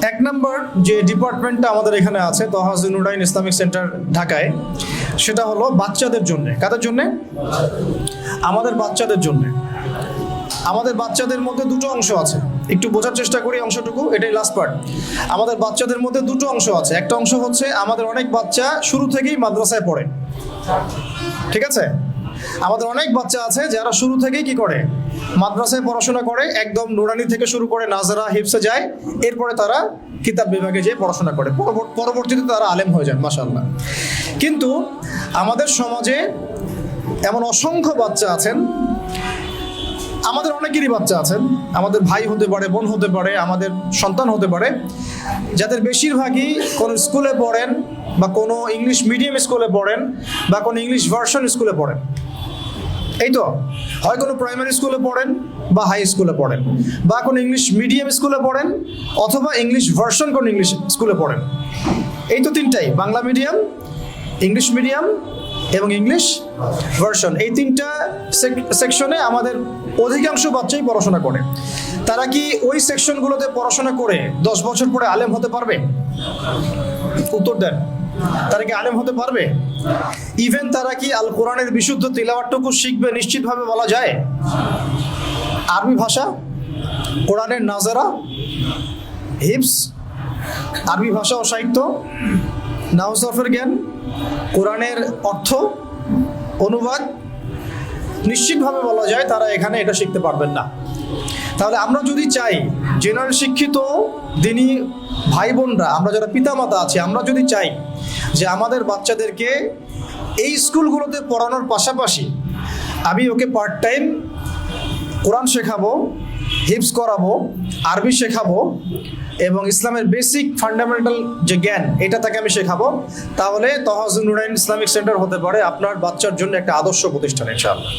এক নম্বর যে ডিপার্টমেন্টটা আমাদের এখানে আছে তহাজুল নুরাইন ইসলামিক সেন্টার ঢাকায়, সেটা হলো বাচ্চাদের জন্য। কাদের জন্যে? আমাদের বাচ্চাদের জন্য। আমাদের বাচ্চাদের মধ্যে দুটো অংশ আছে, একটু বোঝার চেষ্টা করি অংশটুকু, এটাই লাস্ট পার্ট। আমাদের বাচ্চাদের মধ্যে দুটো অংশ আছে। একটা অংশ হচ্ছে আমাদের অনেক বাচ্চা শুরু থেকেই মাদ্রাসায় পড়ে, ঠিক আছে? আমাদের অনেক বাচ্চা আছে যারা শুরু থেকেই কি করে, মাদ্রাসায় পড়াশোনা করে, একদম নুরানি থেকে শুরু করে নাজারা হিফসে যায়, এরপরে তারা কিতাব বিভাগে যেয়ে পড়াশোনা করে, পরবর্তীতে তারা আলেম হয়ে যান মাশাআল্লাহ। কিন্তু আমাদের সমাজে এমন অসংখ্য বাচ্চা আছেন, আমাদের অনেকেরই বাচ্চা আছেন, আমাদের ভাই হতে পারে, বোন হতে পারে, আমাদের সন্তান হতে পারে, যাদের বেশিরভাগই কোনো স্কুলে পড়েন বা কোনো ইংলিশ মিডিয়াম স্কুলে পড়েন বা কোনো ইংলিশ ভার্সন স্কুলে পড়েন। এই তো, হয় কোনো প্রাইমারি স্কুলে পড়েন বা হাই স্কুলে পড়েন, বা কোনো ইংলিশ মিডিয়াম স্কুলে পড়েন, অথবা ইংলিশ ভার্সন কোনো ইংলিশ স্কুলে পড়েন। এই তো তিনটাই, বাংলা মিডিয়াম, ইংলিশ মিডিয়াম এবং ইংলিশ ভার্সন। এই তিনটা সেকশনে আমাদের অধিকাংশ বাচ্চাই পড়াশোনা করে। তারা কি ওই সেকশনগুলোতে পড়াশোনা করে 10 বছর পরে আলেম হতে পারবে? উত্তর দেন। তারা কি আলেম হতে পারবে? ইভেন তারা কি আল কোরআনের বিশুদ্ধ তিলাওয়াতটুকু শিখবে নিশ্চিতভাবে বলা যায়? আরবি ভাষা, কোরআনের নাজারা, হিফজ, আরবি ভাষা ও সাহিত্য, নাহু সরফের জ্ঞান, কোরআনের অর্থ, অনুবাদ, নিশ্চিতভাবে বলা যায় তারা এখানে এটা শিখতে পারবেন না। তাহলে আমরা যদি চাই জেনারেল শিক্ষিত দিনী ভাই বোনরা, আমরা যারা পিতামাতা আছি, আমরা যদি চাই যে আমাদের বাচ্চাদেরকে এই স্কুলগুলোতে পড়ানোর পাশাপাশি আমি ওকে পার্ট টাইম কোরআন শেখাবো, হিফজ করাবো, আরবি শেখাবো এবং ইসলামের বেসিক ফান্ডামেন্টাল যে জ্ঞান এটা তাকে আমি শেখাবো, তাহলে তহাজুল নুরাইন ইসলামিক সেন্টার হতে পারে আপনার বাচ্চার জন্য একটা আদর্শ প্রতিষ্ঠান ইনশাআল্লাহ।